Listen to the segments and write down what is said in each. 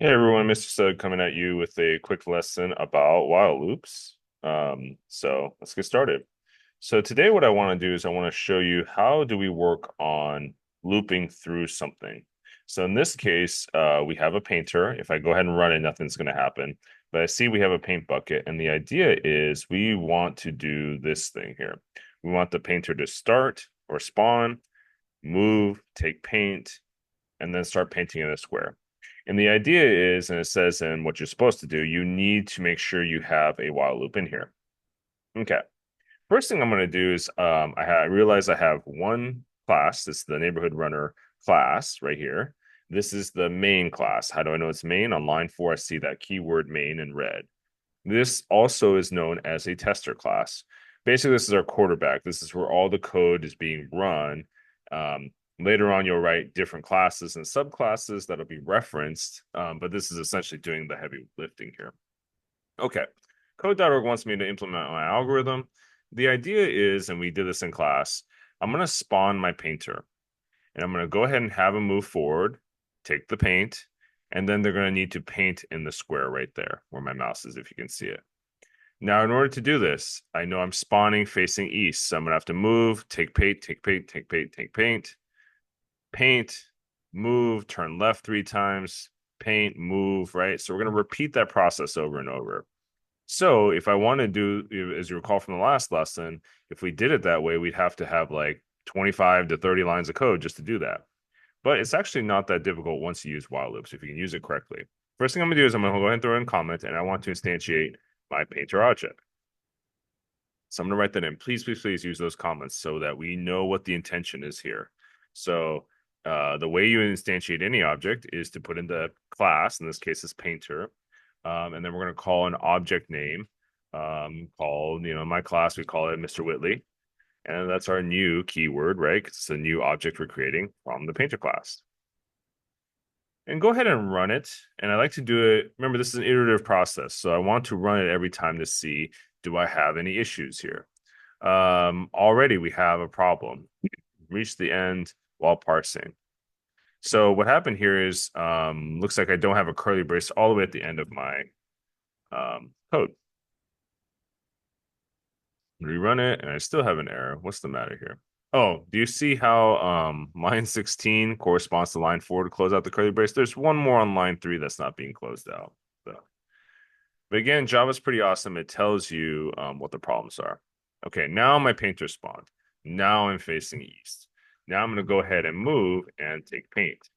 Hey everyone, Mr. Sugg coming at you with a quick lesson about while loops. So let's get started. So today what I want to do is I want to show you how do we work on looping through something. So in this case, we have a painter. If I go ahead and run it, nothing's going to happen. But I see we have a paint bucket, and the idea is we want to do this thing here. We want the painter to start or spawn, move, take paint, and then start painting in a square. And the idea is, and it says in what you're supposed to do, you need to make sure you have a while loop in here. Okay. First thing I'm going to do is I realize I have one class. This is the neighborhood runner class right here. This is the main class. How do I know it's main? On line 4, I see that keyword main in red. This also is known as a tester class. Basically, this is our quarterback. This is where all the code is being run. Um, Later on, you'll write different classes and subclasses that'll be referenced, but this is essentially doing the heavy lifting here. Okay, code.org wants me to implement my algorithm. The idea is, and we did this in class, I'm going to spawn my painter, and I'm going to go ahead and have him move forward, take the paint, and then they're going to need to paint in the square right there where my mouse is, if you can see it. Now, in order to do this, I know I'm spawning facing east, so I'm gonna have to move, take paint, take paint, take paint, take paint, paint, move, turn left 3 times, paint, move, right? So we're gonna repeat that process over and over. So if I want to do, as you recall from the last lesson, if we did it that way, we'd have to have like 25 to 30 lines of code just to do that. But it's actually not that difficult once you use while loops, if you can use it correctly. First thing I'm gonna do is I'm gonna go ahead and throw in comment, and I want to instantiate my painter object. So I'm going to write that in. Please, please, please use those comments so that we know what the intention is here. So the way you instantiate any object is to put in the class, in this case is painter, and then we're going to call an object name called, in my class, we call it Mr. Whitley. And that's our new keyword, right? Because it's a new object we're creating from the painter class. And go ahead and run it. And I like to do it. Remember, this is an iterative process. So I want to run it every time to see, do I have any issues here? Already we have a problem. Reach the end while parsing. So what happened here is, looks like I don't have a curly brace all the way at the end of my code. Rerun it, and I still have an error. What's the matter here? Oh, do you see how line 16 corresponds to line 4 to close out the curly brace? There's one more on line 3 that's not being closed out. So, but again, Java's pretty awesome. It tells you what the problems are. Okay, now my painter spawned. Now I'm facing east. Now I'm going to go ahead and move and take paint.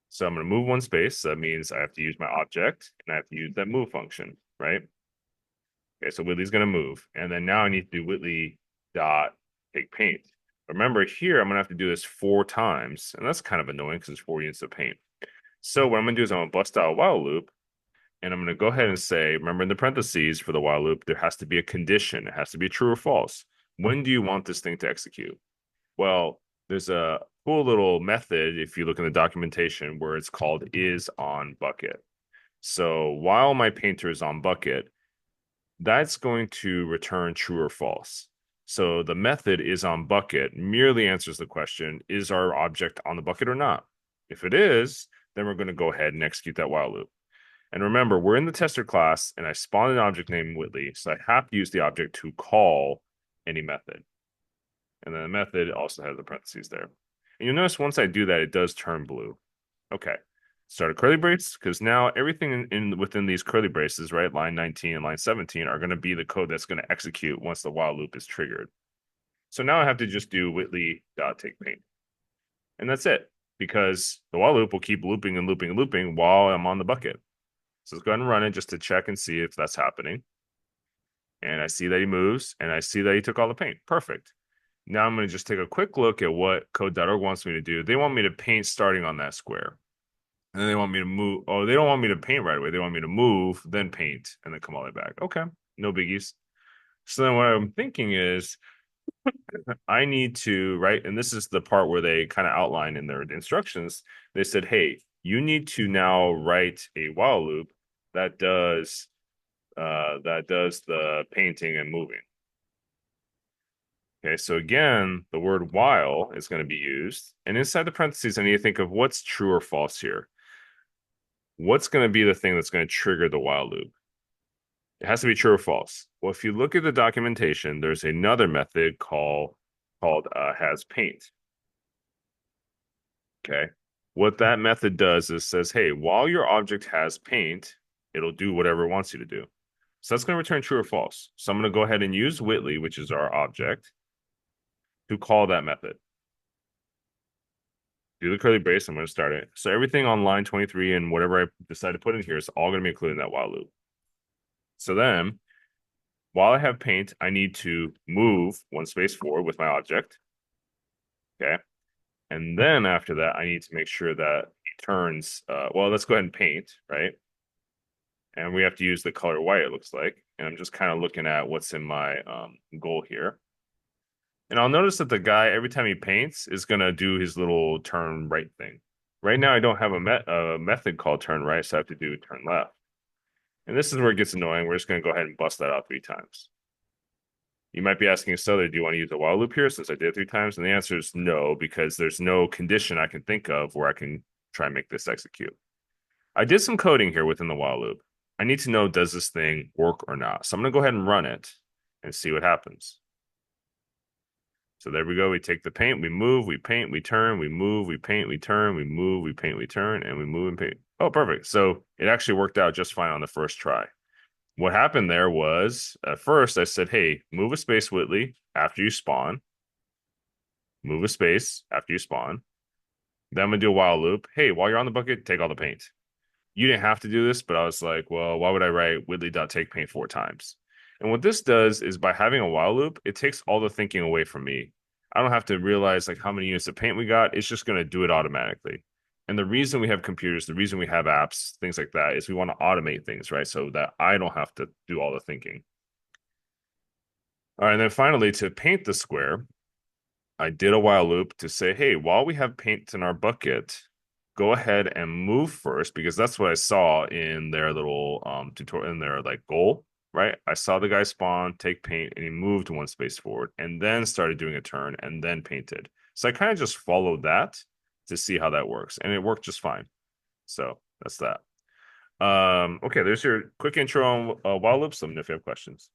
So I'm going to move one space. So that means I have to use my object, and I have to use that move function, right? Okay, so Whitley's going to move. And then now I need to do Whitley dot take paint. Remember here, I'm going to have to do this 4 times. And that's kind of annoying because it's 4 units of paint. So what I'm going to do is I'm going to bust out a while loop. And I'm going to go ahead and say, remember in the parentheses for the while loop, there has to be a condition. It has to be true or false. When do you want this thing to execute? Well, there's a cool little method, if you look in the documentation, where it's called is on bucket. So while my painter is on bucket, that's going to return true or false. So the method is on bucket merely answers the question, is our object on the bucket or not? If it is, then we're going to go ahead and execute that while loop. And remember, we're in the tester class, and I spawned an object named Whitley, so I have to use the object to call any method. And then the method also has the parentheses there. And you'll notice once I do that, it does turn blue. Okay, start a curly brace, because now everything within these curly braces, right, line 19 and line 17, are going to be the code that's going to execute once the while loop is triggered. So now I have to just do Whitley.takePaint. And that's it, because the while loop will keep looping and looping and looping while I'm on the bucket. So let's go ahead and run it just to check and see if that's happening. And I see that he moves, and I see that he took all the paint. Perfect. Now I'm going to just take a quick look at what code.org wants me to do. They want me to paint starting on that square. And then they want me to move. Oh, they don't want me to paint right away. They want me to move, then paint, and then come all the way back. Okay, no biggies. So then what I'm thinking is I need to, right? And this is the part where they kind of outline in their instructions. They said, hey, you need to now write a while loop that does the painting and moving. Okay, so again, the word while is going to be used. And inside the parentheses, I need to think of what's true or false here. what's going to be the thing that's going to trigger the while loop? It has to be true or false. Well, if you look at the documentation, there's another method called has paint. Okay. What that method does is says, hey, while your object has paint, it'll do whatever it wants you to do. So that's going to return true or false. So I'm going to go ahead and use Whitley, which is our object, to call that method. Do the curly brace. I'm going to start it. So everything on line 23 and whatever I decide to put in here is all going to be included in that while loop. So then, while I have paint, I need to move one space forward with my object. Okay. And then after that, I need to make sure that it turns, well, let's go ahead and paint, right? And we have to use the color white, it looks like. And I'm just kind of looking at what's in my goal here. And I'll notice that the guy, every time he paints, is going to do his little turn right thing. Right now, I don't have a method called turn right, so I have to do turn left. And this is where it gets annoying. We're just going to go ahead and bust that out 3 times. You might be asking Souther, do you want to use a while loop here since I did it 3 times? And the answer is no, because there's no condition I can think of where I can try and make this execute. I did some coding here within the while loop. I need to know, does this thing work or not? So I'm going to go ahead and run it and see what happens. So there we go. We take the paint, we move, we paint, we turn, we move, we paint, we turn, we move, we paint, we turn, and we move and paint. Oh, perfect. So it actually worked out just fine on the first try. What happened there was, at first I said, hey, move a space, Whitley, after you spawn. Move a space after you spawn. Then I'm going to do a while loop. Hey, while you're on the bucket, take all the paint. You didn't have to do this, but I was like, well, why would I write Whitley.take paint 4 times? And what this does is by having a while loop, it takes all the thinking away from me. I don't have to realize like how many units of paint we got. It's just going to do it automatically. And the reason we have computers, the reason we have apps, things like that, is we want to automate things, right? So that I don't have to do all the thinking. All right, and then finally, to paint the square, I did a while loop to say, hey, while we have paint in our bucket, go ahead and move first, because that's what I saw in their little tutorial, in their like goal, right? I saw the guy spawn, take paint, and he moved 1 space forward, and then started doing a turn, and then painted. So I kind of just followed that to see how that works, and it worked just fine. So that's that. Okay, there's your quick intro on while loops. Let me know if you have questions.